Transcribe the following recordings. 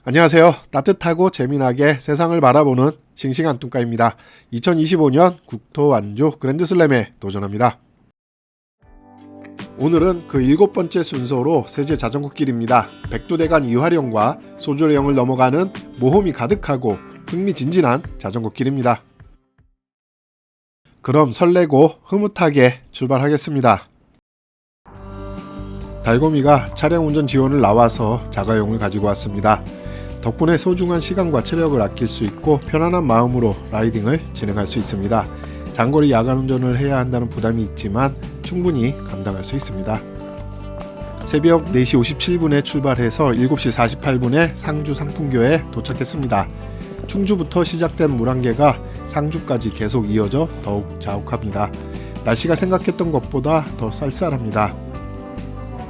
안녕하세요. 따뜻하고 재미나게 세상을 바라보는 싱싱한 뚱까입니다. 2025년 국토 완주 그랜드슬램에 도전합니다. 오늘은 그 7번째 순서로 세제 자전거 길입니다. 백두대간 이화령과 소주령을 넘어가는 모험이 가득하고 흥미진진한 자전거 길입니다. 그럼 설레고 흐뭇하게 출발하겠습니다. 달고미가 차량 운전 지원을 나와서 자가용을 가지고 왔습니다. 덕분에 소중한 시간과 체력을 아낄 수 있고 편안한 마음으로 라이딩을 진행할 수 있습니다. 장거리 야간 운전을 해야 한다는 부담이 있지만 충분히 감당할 수 있습니다. 새벽 4시 57분에 출발해서 7시 48분에 상주 상풍교에 도착했습니다. 충주부터 시작된 물안개가 상주까지 계속 이어져 더욱 자욱합니다. 날씨가 생각했던 것보다 더 쌀쌀합니다.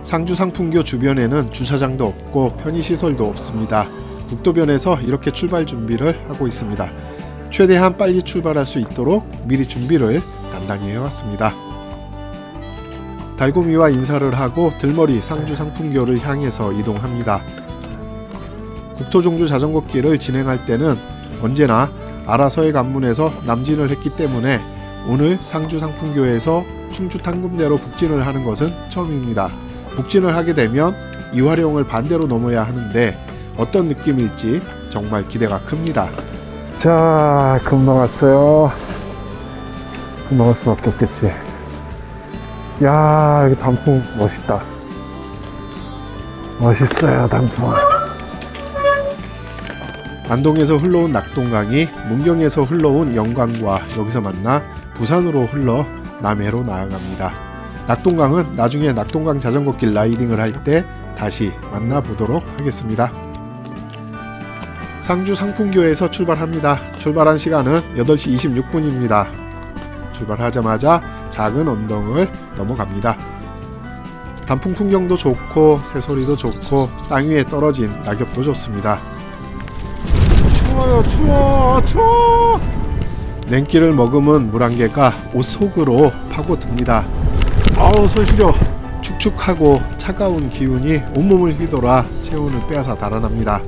상주 상풍교 주변에는 주차장도 없고 편의시설도 없습니다. 국도변에서 이렇게 출발 준비를 하고 있습니다. 최대한 빨리 출발할 수 있도록 미리 준비를 단단히 해왔습니다. 달고미와 인사를 하고 들머리 상주 상풍교를 향해서 이동합니다. 국토종주 자전거길을 진행할 때는 언제나 아라서의 관문에서 남진을 했기 때문에 오늘 상주 상풍교에서 충주 탕금대로 북진을 하는 것은 처음입니다. 북진을 하게 되면 이화령을 반대로 넘어야 하는데 어떤 느낌일지 정말 기대가 큽니다. 자, 금방 왔어요. 금방 올 수밖에 없겠지. 야, 여기 단풍 멋있다. 멋있어요, 단풍. 안동에서 흘러온 낙동강이 문경에서 흘러온 영광과 여기서 만나 부산으로 흘러 남해로 나아갑니다. 낙동강은 나중에 낙동강 자전거길 라이딩을 할 때 다시 만나보도록 하겠습니다. 상주 상풍교에서 출발합니다. 출발한 시간은 8시 26분입니다. 출발하자마자 작은 언덕을 넘어갑니다. 단풍 풍경도 좋고 새소리도 좋고 땅 위에 떨어진 낙엽도 좋습니다. 추워요, 추워. 냉기를 머금은 물안개가 옷 속으로 파고듭니다. 아우, 손 시려. 축축하고 차가운 기운이 온몸을 휘돌아 체온을 빼앗아 달아납니다.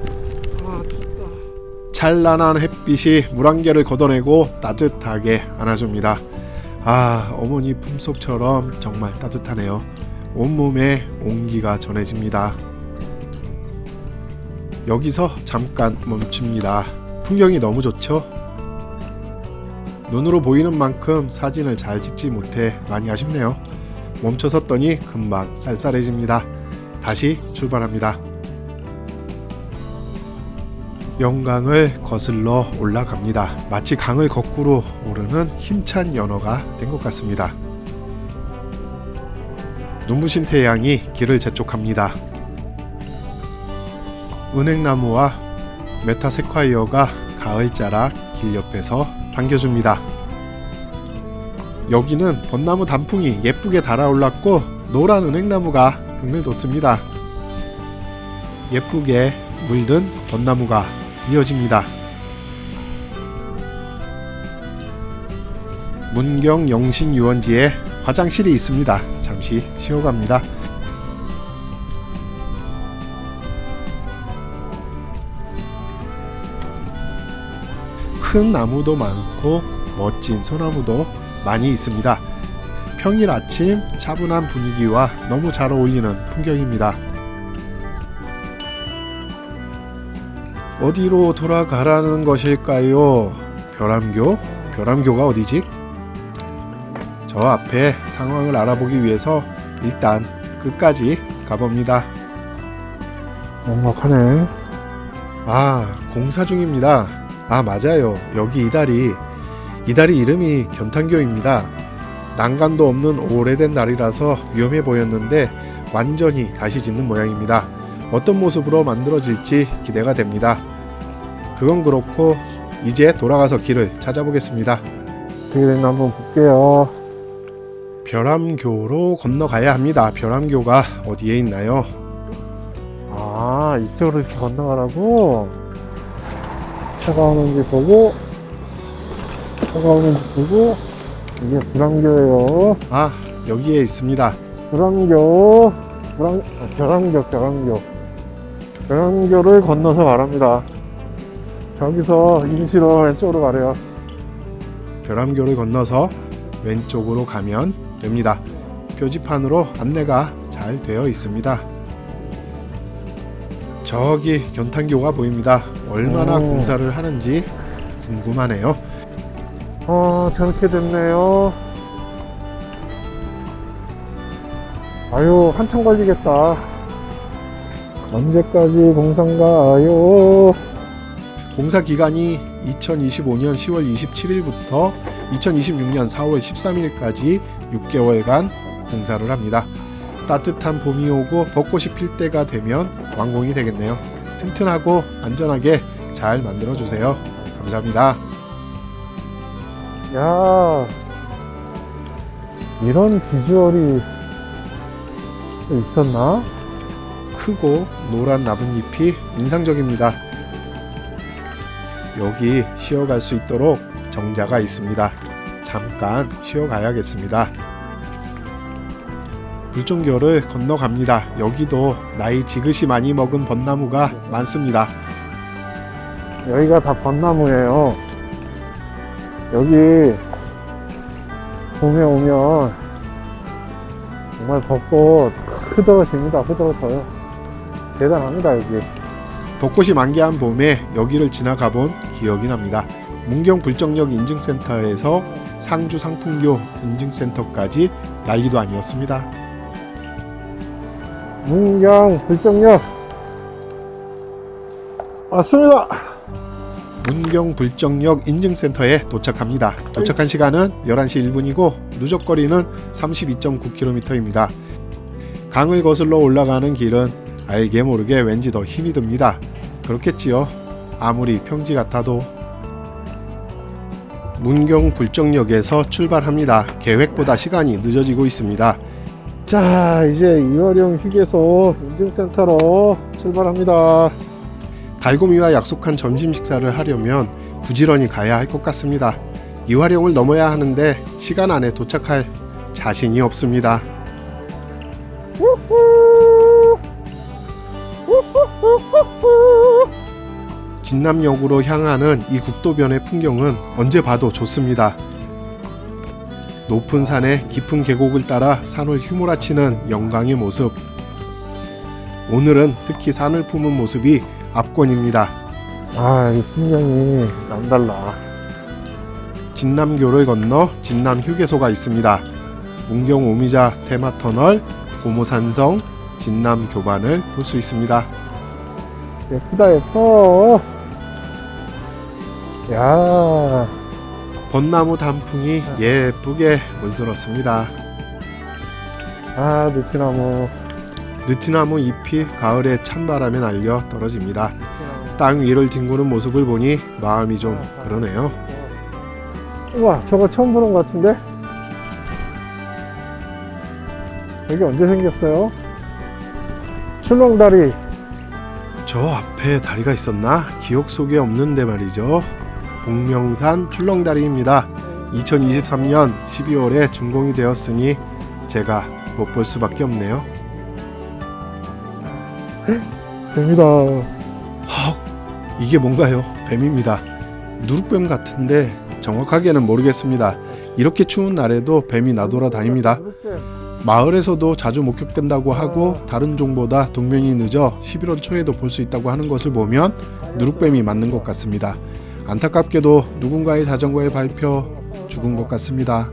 찬란한 햇빛이 물안개를 걷어내고 따뜻하게 안아줍니다. 아, 어머니 품속처럼 정말 따뜻하네요. 온몸에 온기가 전해집니다. 여기서 잠깐 멈춥니다. 풍경이 너무 좋죠? 눈으로 보이는 만큼 사진을 잘 찍지 못해 많이 아쉽네요. 멈춰 섰더니 금방 쌀쌀해집니다. 다시 출발합니다. 영강을 거슬러 올라갑니다. 마치 강을 거꾸로 오르는 힘찬 연어가 된 것 같습니다. 눈부신 태양이 길을 재촉합니다. 은행나무와 메타세콰이어가 가을자락 길 옆에서 반겨줍니다. 여기는 벚나무 단풍이 예쁘게 달아올랐고 노란 은행나무가 흥을 돋습니다. 예쁘게 물든 벚나무가 이어집니다. 문경 영신유원지에 화장실이 있습니다. 잠시 쉬어갑니다. 큰 나무도 많고 멋진 소나무도 많이 있습니다. 평일 아침 차분한 분위기와 너무 잘 어울리는 풍경입니다. 어디로 돌아가라는 것일까요? 별암교? 별암교가 어디지? 저 앞에 상황을 알아보기 위해서 일단 끝까지 가봅니다. 막막하네. 아, 공사 중입니다. 아, 맞아요. 여기 이 다리 이름이 견탄교입니다. 난간도 없는 오래된 다리라서 위험해 보였는데 완전히 다시 짓는 모양입니다. 어떤 모습으로 만들어질지 기대가 됩니다. 그건 그렇고 이제 돌아가서 길을 찾아보겠습니다. 어떻게 됐나 한번 볼게요. 별암교로 건너가야 합니다. 별암교가 어디에 있나요? 아, 이쪽으로 이렇게 건너가라고? 차가 오는지 보고, 이게 불안교예요. 아, 여기에 있습니다. 별암교. 벼랑교를 건너서 가랍니다. 저기서 임시로 왼쪽으로 가래요. 벼람교를 건너서 왼쪽으로 가면 됩니다. 표지판으로 안내가 잘 되어 있습니다. 저기 견탄교가 보입니다. 얼마나 공사를 하는지 궁금하네요. 저렇게 됐네요. 아유, 한참 걸리겠다. 언제까지 공사인가요? 공사 기간이 2025년 10월 27일부터 2026년 4월 13일까지 6개월간 공사를 합니다. 따뜻한 봄이 오고 벚꽃이 필 때가 되면 완공이 되겠네요. 튼튼하고 안전하게 잘 만들어 주세요. 감사합니다. 야, 이런 비주얼이 있었나? 크고 노란 나뭇잎이 인상적입니다. 여기 쉬어갈 수 있도록 정자가 있습니다. 잠깐 쉬어가야겠습니다. 불종교를 건너갑니다. 여기도 나이 지긋이 많이 먹은 벚나무가 많습니다. 여기가 다 벚나무예요. 여기 봄에 오면 정말 벚꽃 흐드러집니다. 흐드러져요. 대단합니다. 여기. 벚꽃이 만개한 봄에 여기를 지나가 본 기억이 납니다. 문경 불정역 인증센터에서 상주 상풍교 인증센터까지 난리도 아니었습니다. 문경 불정역 왔습니다. 문경 불정역 인증센터에 도착합니다. 도착한 시간은 11시 1분이고 누적거리는 32.9km입니다. 강을 거슬러 올라가는 길은 알게 모르게 왠지 더 힘이 듭니다. 그렇겠지요. 아무리 평지 같아도. 문경 불정역에서 출발합니다. 계획보다 시간이 늦어지고 있습니다. 자, 이제 이화령 휴게소 인증센터로 출발합니다. 달고미와 약속한 점심 식사를 하려면 부지런히 가야 할 것 같습니다. 이화령을 넘어야 하는데 시간 안에 도착할 자신이 없습니다. 진남역으로 향하는 이 국도변의 풍경은 언제 봐도 좋습니다. 높은 산에 깊은 계곡을 따라 산을 휘몰아치는 영광의 모습. 오늘은 특히 산을 품은 모습이 압권입니다. 아, 이 풍경이 남달라. 진남교를 건너 진남 휴게소가 있습니다. 문경 오미자 테마터널, 고모산성, 진남 교반을 볼 수 있습니다. 예쁘다, 예뻐. 야, 벚나무 단풍이 예쁘게 물들었습니다. 아, 느티나무. 느티나무 잎이 가을의 찬바람에 날려 떨어집니다. 땅 위를 뒹구는 모습을 보니 마음이 좀 그러네요. 우와, 저거 처음 보는 것 같은데? 여기 언제 생겼어요? 출렁다리. 저 앞에 다리가 있었나? 기억 속에 없는데 말이죠. 복명산 출렁다리입니다. 2023년 12월에 준공이 되었으니 제가 못 볼 수밖에 없네요. 뱀이다. 이게 뭔가요? 뱀입니다. 누룩뱀 같은데 정확하게는 모르겠습니다. 이렇게 추운 날에도 뱀이 나돌아다닙니다. 마을에서도 자주 목격된다고 하고 다른 종보다 동면이 늦어 11월 초에도 볼 수 있다고 하는 것을 보면 누룩뱀이 맞는 것 같습니다. 안타깝게도 누군가의 자전거에 밟혀 죽은 것 같습니다.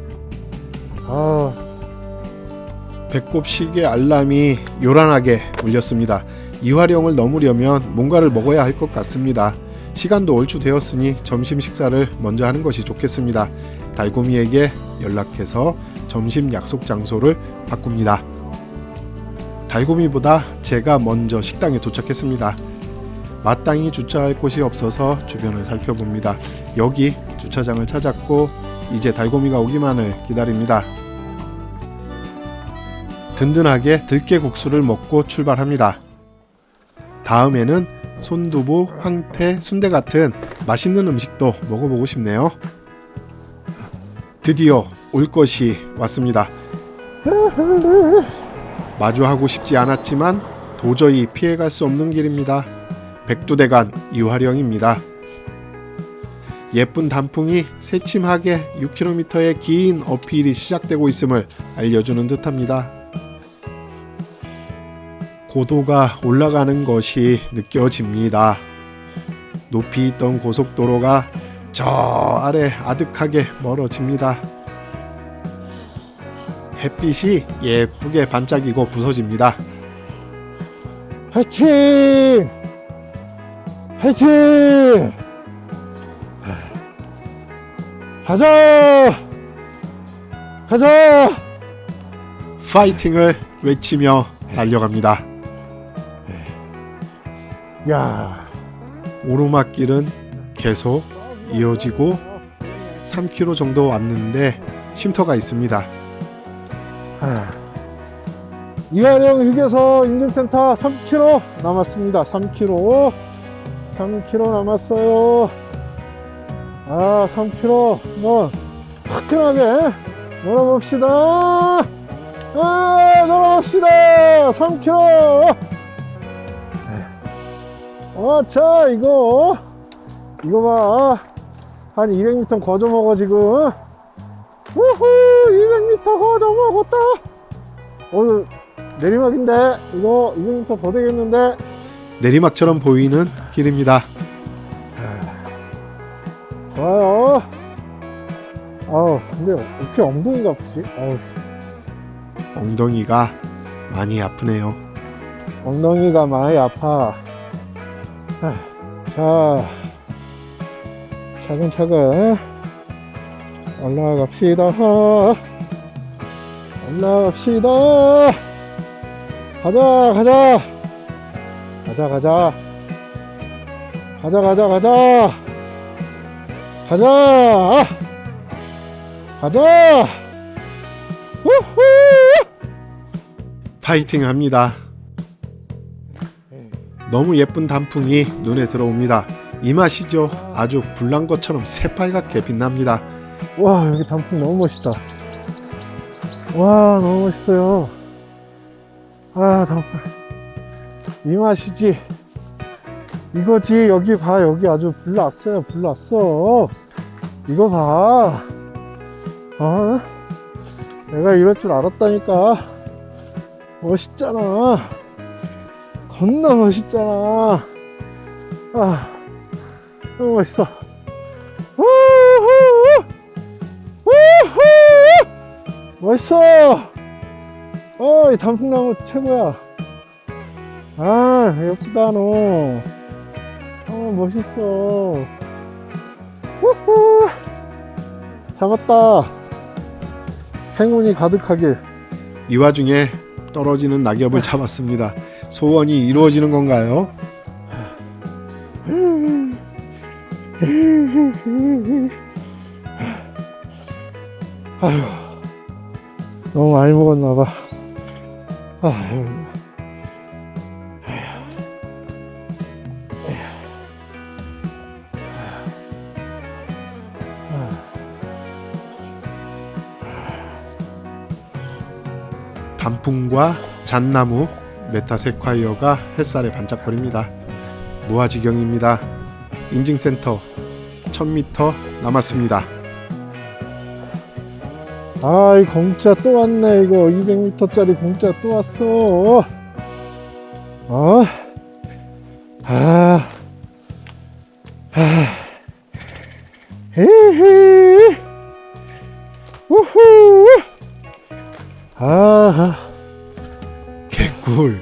아, 배꼽 시계 알람이 요란하게 울렸습니다. 이화령을 넘으려면 뭔가를 먹어야 할 것 같습니다. 시간도 얼추 되었으니 점심 식사를 먼저 하는 것이 좋겠습니다. 달고미에게 연락해서 점심 약속 장소를 바꿉니다. 달고미보다 제가 먼저 식당에 도착했습니다. 마땅히 주차할 곳이 없어서 주변을 살펴봅니다. 여기 주차장을 찾았고 이제 달고미가 오기만을 기다립니다. 든든하게 들깨국수를 먹고 출발합니다. 다음에는 손두부, 황태, 순대 같은 맛있는 음식도 먹어보고 싶네요. 드디어 올 것이 왔습니다. 마주하고 싶지 않았지만 도저히 피해갈 수 없는 길입니다. 백두대간 이화령입니다. 예쁜 단풍이 새침하게 6km의 긴 어필이 시작되고 있음을 알려주는 듯합니다. 고도가 올라가는 것이 느껴집니다. 높이 있던 고속도로가 저 아래 아득하게 멀어집니다. 햇빛이 예쁘게 반짝이고 부서집니다. 화이팅! 화이팅! 가자! 가자! 파이팅을 외치며 달려갑니다. 야, 오르막길은 계속 이어지고 3km 정도 왔는데 쉼터가 있습니다. 이화령 휴게소 인증센터 3km 남았습니다. 3km 남았어요. 3km 한번 화끈하게 놀아봅시다. 놀아봅시다. 3km. 자, 이거 봐. 한 200m 거저 먹어 지금. 우후, 200m 거저 먹었다. 오늘 내리막인데 이거 200m 더 되겠는데. 내리막처럼 보이는 길입니다. 좋아요. 근데 어떻게 엉덩이가 아프지? 엉덩이가 많이 아프네요. 엉덩이가 많이 아파. 자, 차근차근 올라갑시다. 올라갑시다. 가자. 가자. 우후. 파이팅 합니다. 너무 예쁜 단풍이 눈에 들어옵니다. 이 맛이죠. 아주 불난 것처럼 새빨갛게 빛납니다. 와, 여기 단풍 너무 멋있다. 와, 너무 멋있어요. 단풍. 이 맛이지. 이거지. 여기 봐. 여기 아주 불났어요. 불났어. 이거 봐. 내가 이럴 줄 알았다니까. 멋있잖아. 겁나 멋있잖아. 너무 멋있어. 우후! 멋있어. 이 단풍나무 최고야. 예쁘다 너. 멋있어. 우후! 잡았다. 행운이 가득하길. 이 와중에 떨어지는 낙엽을 잡았습니다. 소원이 이루어지는 건가요? 너무 많이 먹었나봐. 단풍과 잣나무, 메타세콰이어가 햇살에 반짝거립니다. 무아지경입니다. 인증센터 1000m 남았습니다. 이 공짜 또 왔네. 이거 200m짜리 공짜 또 왔어. 히히. 우후. 개꿀.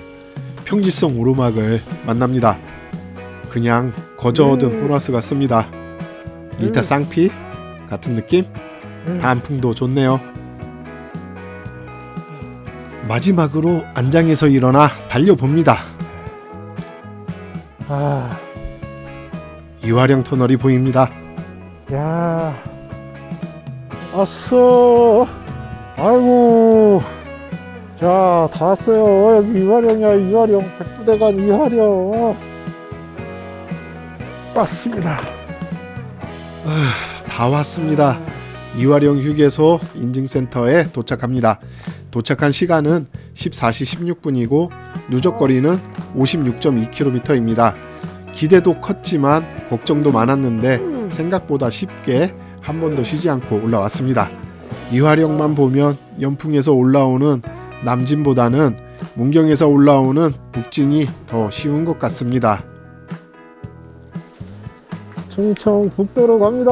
평지성 오르막을 만납니다. 그냥 거저 얻은 보너스 같습니다. 일타 쌍피 같은 느낌? 단풍도 좋네요. 마지막으로 안장에서 일어나 달려봅니다. 이화령 터널이 보입니다. 야, 왔어. 아이고. 자, 다 왔어요. 여기 이화령이야. 이화령. 백두대간 이화령. 왔습니다. 다 왔습니다. 이화령 휴게소 인증센터에 도착합니다. 도착한 시간은 14시 16분이고 누적거리는 56.2km입니다. 기대도 컸지만 걱정도 많았는데 생각보다 쉽게 한 번도 쉬지 않고 올라왔습니다. 이화령만 보면 연풍에서 올라오는 남진보다는 문경에서 올라오는 북진이 더 쉬운 것 같습니다. 충청 북도로 갑니다.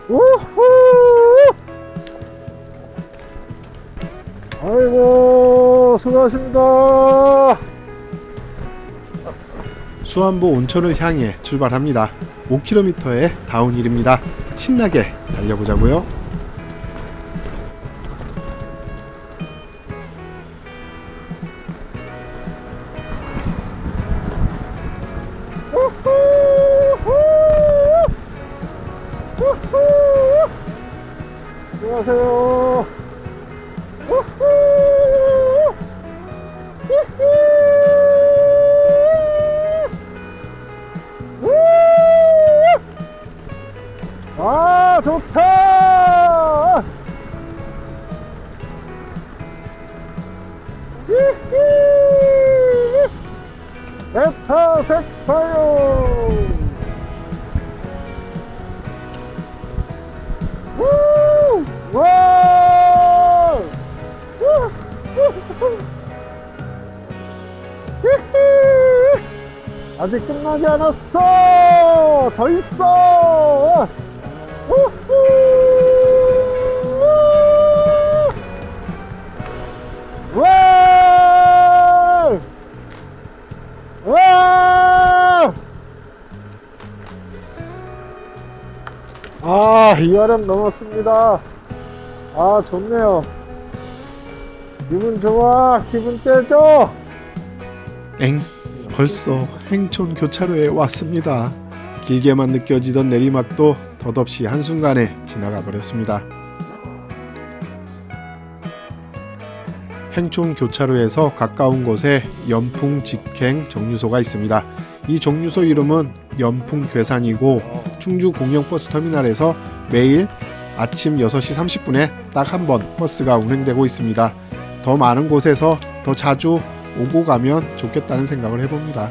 우후! 아이고 수고하십니다. 수안보 온천을 향해 출발합니다. 5km의 다운힐입니다. 신나게 달려보자고요. 안녕하세요. 아 좋다. 에타 색파요. 와! 아직 끝나지 않았어. 더 있어. 와! 와! 아, 이화령 넘었습니다. 아, 좋네요. 기분 좋아. 기분 째죠? 벌써 행촌 교차로에 왔습니다. 길게만 느껴지던 내리막도 덧없이 한순간에 지나가 버렸습니다. 행촌 교차로에서 가까운 곳에 연풍 직행 정류소가 있습니다. 이 정류소 이름은 연풍괴산이고 충주 공영버스터미널에서 매일 아침 6시 30분에 딱 한 번 버스가 운행되고 있습니다. 더 많은 곳에서 더 자주 오고 가면 좋겠다는 생각을 해봅니다.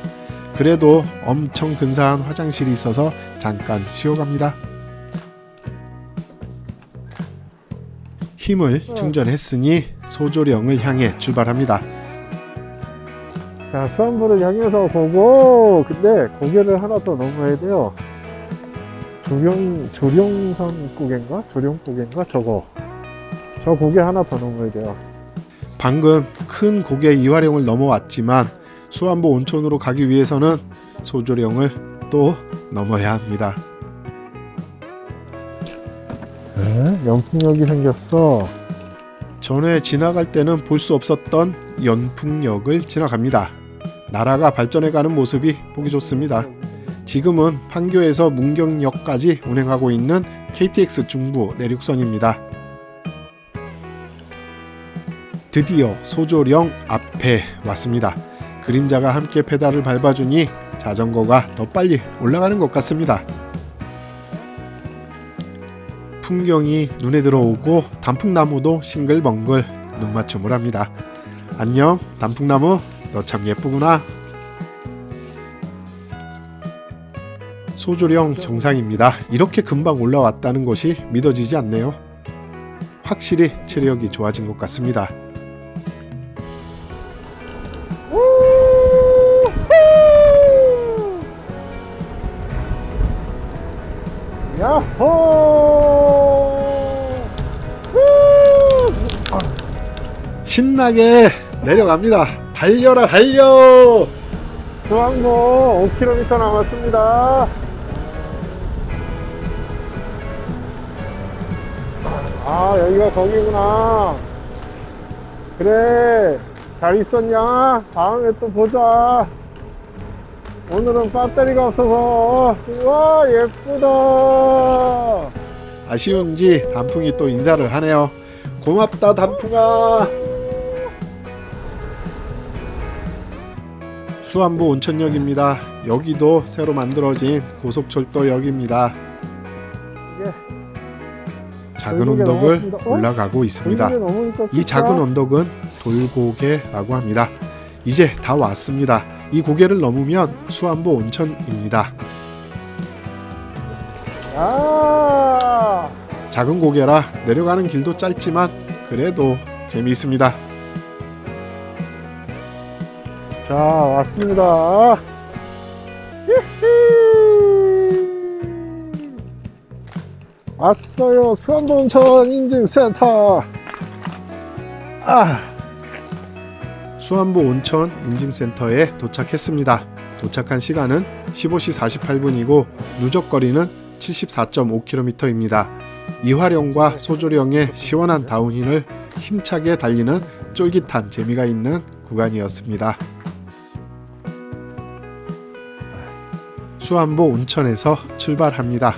그래도 엄청 근사한 화장실이 있어서 잠깐 쉬어갑니다. 힘을 충전했으니 소조령을 향해 출발합니다. 자, 수안부를 향해서 보고, 근데 고개를 하나 더 넘어야 돼요. 조령선 고개인가? 조령 고개인가? 저거. 저 고개 하나 더 넘어야 돼요. 방금 큰 고개 이화령을 넘어왔지만 수안보 온천으로 가기 위해서는 소조령을 또 넘어야 합니다. 에? 연풍역이 생겼어. 전에 지나갈 때는 볼 수 없었던 연풍역을 지나갑니다. 나라가 발전해가는 모습이 보기 좋습니다. 지금은 판교에서 문경역까지 운행하고 있는 KTX 중부 내륙선입니다. 드디어 소조령 앞에 왔습니다. 그림자가 함께 페달을 밟아주니 자전거가 더 빨리 올라가는 것 같습니다. 풍경이 눈에 들어오고 단풍나무도 싱글벙글 눈맞춤을 합니다. 안녕 단풍나무, 너 참 예쁘구나. 소조령 정상입니다. 이렇게 금방 올라왔다는 것이 믿어지지 않네요. 확실히 체력이 좋아진 것 같습니다. 야호! 신나게 내려갑니다. 달려라 달려! 수왕보 5km 남았습니다. 아, 여기가 거기구나. 그래, 잘 있었냐? 다음에 또 보자. 오늘은 배터리가 없어서. 와, 예쁘다. 아쉬운지 단풍이 또 인사를 하네요. 고맙다 단풍아. 수안보 온천역입니다. 여기도 새로 만들어진 고속철도역입니다. 작은 언덕을 올라가고 있습니다. 이 작은 언덕은 돌고개라고 합니다. 이제 다 왔습니다. 이 고개를 넘으면 수안보 온천입니다. 아, 작은 고개라 내려가는 길도 짧지만 그래도 재미있습니다. 자, 왔습니다. 왔어요. 수안보 온천 인증센터. 수안보 온천 인증센터에 도착했습니다. 도착한 시간은 15시 48분이고 누적거리는 74.5km입니다. 이화령과 소조령의 시원한 다운힐을 힘차게 달리는 쫄깃한 재미가 있는 구간이었습니다. 수안보 온천에서 출발합니다.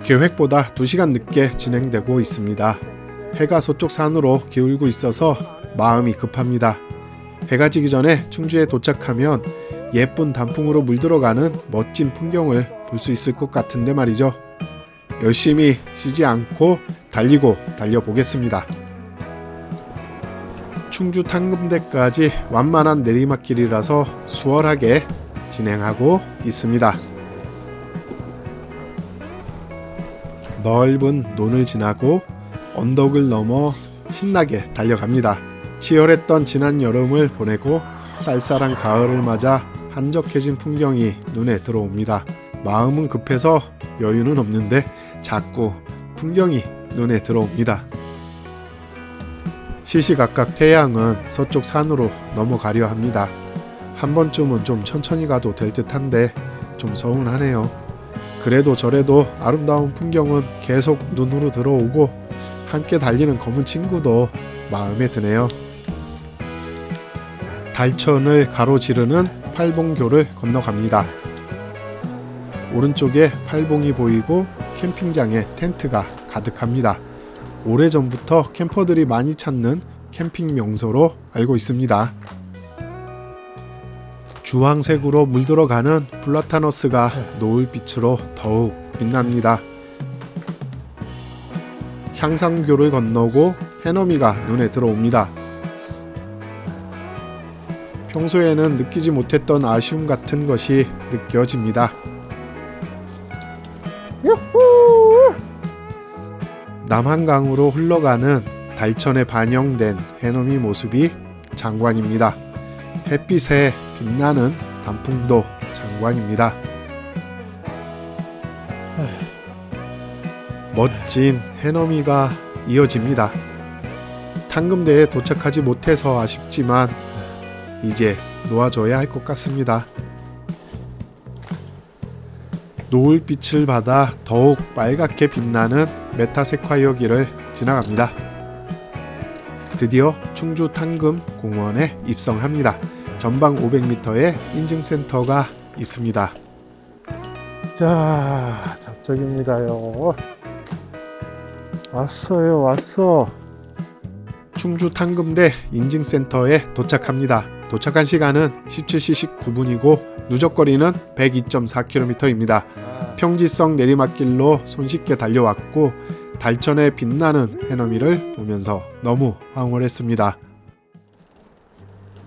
계획보다 2시간 늦게 진행되고 있습니다. 해가 서쪽 산으로 기울고 있어서 마음이 급합니다. 해가 지기 전에 충주에 도착하면 예쁜 단풍으로 물들어가는 멋진 풍경을 볼 수 있을 것 같은데 말이죠. 열심히 쉬지 않고 달려보겠습니다. 충주 탕금대까지 완만한 내리막길이라서 수월하게 진행하고 있습니다. 넓은 논을 지나고 언덕을 넘어 신나게 달려갑니다. 치열했던 지난 여름을 보내고 쌀쌀한 가을을 맞아 한적해진 풍경이 눈에 들어옵니다. 마음은 급해서 여유는 없는데 자꾸 풍경이 눈에 들어옵니다. 시시각각 태양은 서쪽 산으로 넘어가려 합니다. 한 번쯤은 좀 천천히 가도 될 듯한데 좀 서운하네요. 그래도 저래도 아름다운 풍경은 계속 눈으로 들어오고 함께 달리는 검은 친구도 마음에 드네요. 달천을 가로지르는 팔봉교를 건너갑니다. 오른쪽에 팔봉이 보이고 캠핑장에 텐트가 가득합니다. 오래전부터 캠퍼들이 많이 찾는 캠핑 명소로 알고 있습니다. 주황색으로 물들어가는 플라타너스가 노을빛으로 더욱 빛납니다. 향상교를 건너고 해넘이가 눈에 들어옵니다. 평소에는 느끼지 못했던 아쉬움 같은 것이 느껴집니다. 유후! 남한강으로 흘러가는 달천에 반영된 해넘이 모습이 장관입니다. 햇빛에 빛나는 단풍도 장관입니다. 멋진 해넘이가 이어집니다. 탕금대에 도착하지 못해서 아쉽지만 이제 놓아줘야 할 것 같습니다. 노을빛을 받아 더욱 빨갛게 빛나는 메타세콰이어 길을 지나갑니다. 드디어 충주 탕금 공원에 입성합니다. 전방 500m의 인증센터가 있습니다. 자, 접촉입니다요. 왔어. 충주 탕금대 인증센터에 도착합니다. 도착한 시간은 17시 19분이고 누적거리는 102.4km입니다. 평지성 내리막길로 손쉽게 달려왔고 달천의 빛나는 해넘이를 보면서 너무 황홀했습니다.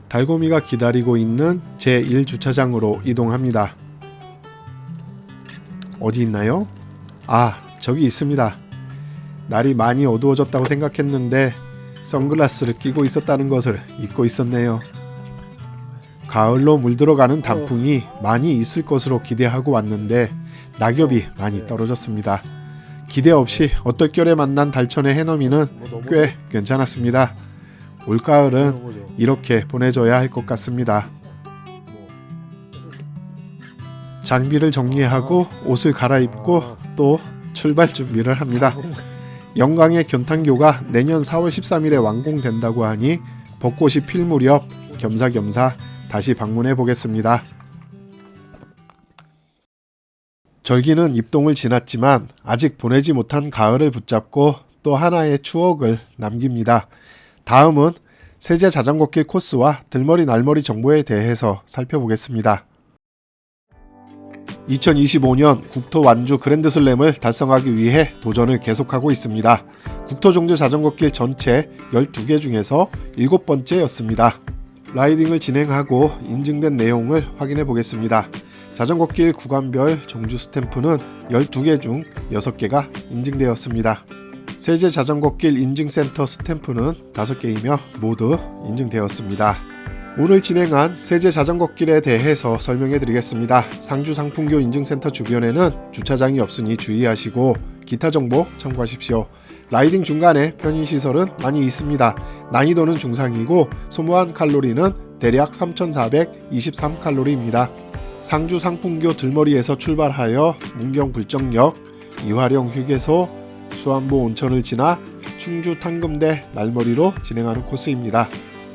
달고미가 기다리고 있는 제1주차장으로 이동합니다. 어디 있나요? 아, 저기 있습니다. 날이 많이 어두워졌다고 생각했는데 선글라스를 끼고 있었다는 것을 잊고 있었네요. 가을로 물들어가는 단풍이 많이 있을 것으로 기대하고 왔는데 낙엽이 많이 떨어졌습니다. 기대 없이 얼떨결에 만난 달천의 해넘이는 꽤 괜찮았습니다. 올가을은 이렇게 보내줘야 할 것 같습니다. 장비를 정리하고 옷을 갈아입고 또 출발 준비를 합니다. 영광의 견탄교가 내년 4월 13일에 완공된다고 하니 벚꽃이 필 무렵 겸사겸사 다시 방문해 보겠습니다. 절기는 입동을 지났지만 아직 보내지 못한 가을을 붙잡고 또 하나의 추억을 남깁니다. 다음은 세제 자전거길 코스와 들머리 날머리 정보에 대해서 살펴보겠습니다. 2025년 국토 완주 그랜드슬램을 달성하기 위해 도전을 계속하고 있습니다. 국토 종조 자전거길 전체 12개 중에서 7번째였습니다. 라이딩을 진행하고 인증된 내용을 확인해 보겠습니다. 자전거길 구간별 종주 스탬프는 12개 중 6개가 인증되었습니다. 세제 자전거길 인증센터 스탬프는 5개이며 모두 인증되었습니다. 오늘 진행한 세제 자전거길에 대해서 설명해 드리겠습니다. 상주 상풍교 인증센터 주변에는 주차장이 없으니 주의하시고 기타 정보 참고하십시오. 라이딩 중간에 편의시설은 많이 있습니다. 난이도는 중상이고 소모한 칼로리는 대략 3423칼로리입니다. 상주 상풍교 들머리에서 출발하여 문경 불정역, 이화령 휴게소, 수안보 온천을 지나 충주 탕금대 날머리로 진행하는 코스입니다.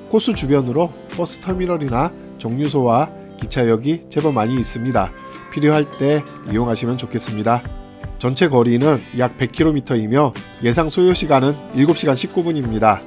코스 주변으로 버스 터미널이나 정류소와 기차역이 제법 많이 있습니다. 필요할 때 이용하시면 좋겠습니다. 전체 거리는 약 100km이며 예상 소요시간은 7시간 19분입니다.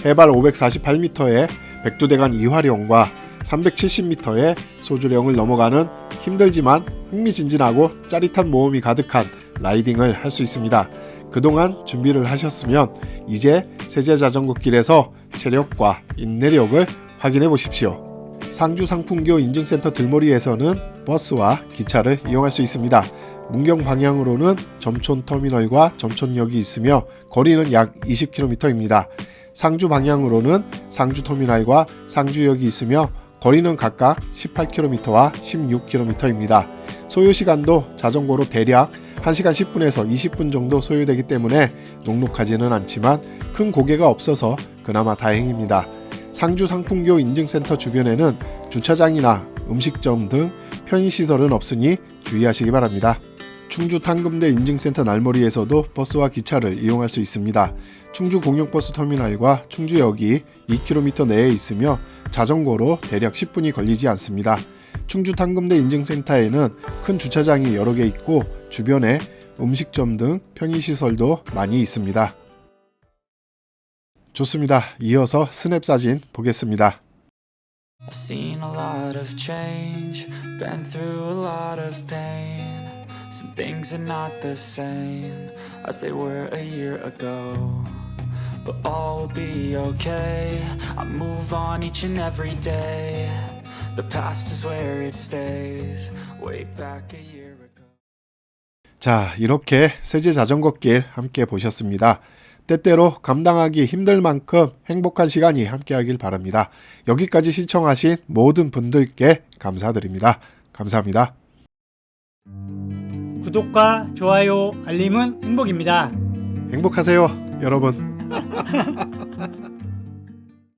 해발 548m의 백두대간 이화령과 370m의 소주령을 넘어가는 힘들지만 흥미진진하고 짜릿한 모험이 가득한 라이딩을 할 수 있습니다. 그동안 준비를 하셨으면 이제 세제 자전거길에서 체력과 인내력을 확인해 보십시오. 상주 상풍교 인증센터 들머리에서는 버스와 기차를 이용할 수 있습니다. 문경 방향으로는 점촌터미널과 점촌역이 있으며 거리는 약 20km입니다. 상주 방향으로는 상주터미널과 상주역이 있으며 거리는 각각 18km와 16km입니다. 소요시간도 자전거로 대략 1시간 10분에서 20분 정도 소요되기 때문에 넉넉하지는 않지만 큰 고개가 없어서 그나마 다행입니다. 상주 상풍교 인증센터 주변에는 주차장이나 음식점 등 편의시설은 없으니 주의하시기 바랍니다. 충주 탕금대 인증센터 날머리에서도 버스와 기차를 이용할 수 있습니다. 충주 공영버스 터미널과 충주역이 2km 내에 있으며 자전거로 대략 10분이 걸리지 않습니다. 충주 탕금대 인증센터에는 큰 주차장이 여러 개 있고 주변에 음식점 등 편의시설도 많이 있습니다. 좋습니다. 이어서 스냅 사진 보겠습니다. I've seen a lot of change, been through a lot of pain. Some things are not the same as they were a year ago. But all will be okay, I move on each and every day. The past is where it stays, way back a year ago. 자, 이렇게 세제 자전거길 함께 보셨습니다. 때때로 감당하기 힘들 만큼 행복한 시간이 함께하길 바랍니다. 여기까지 시청하신 모든 분들께 감사드립니다. 감사합니다. 구독과 좋아요, 알림은 행복입니다. 행복하세요, 여러분.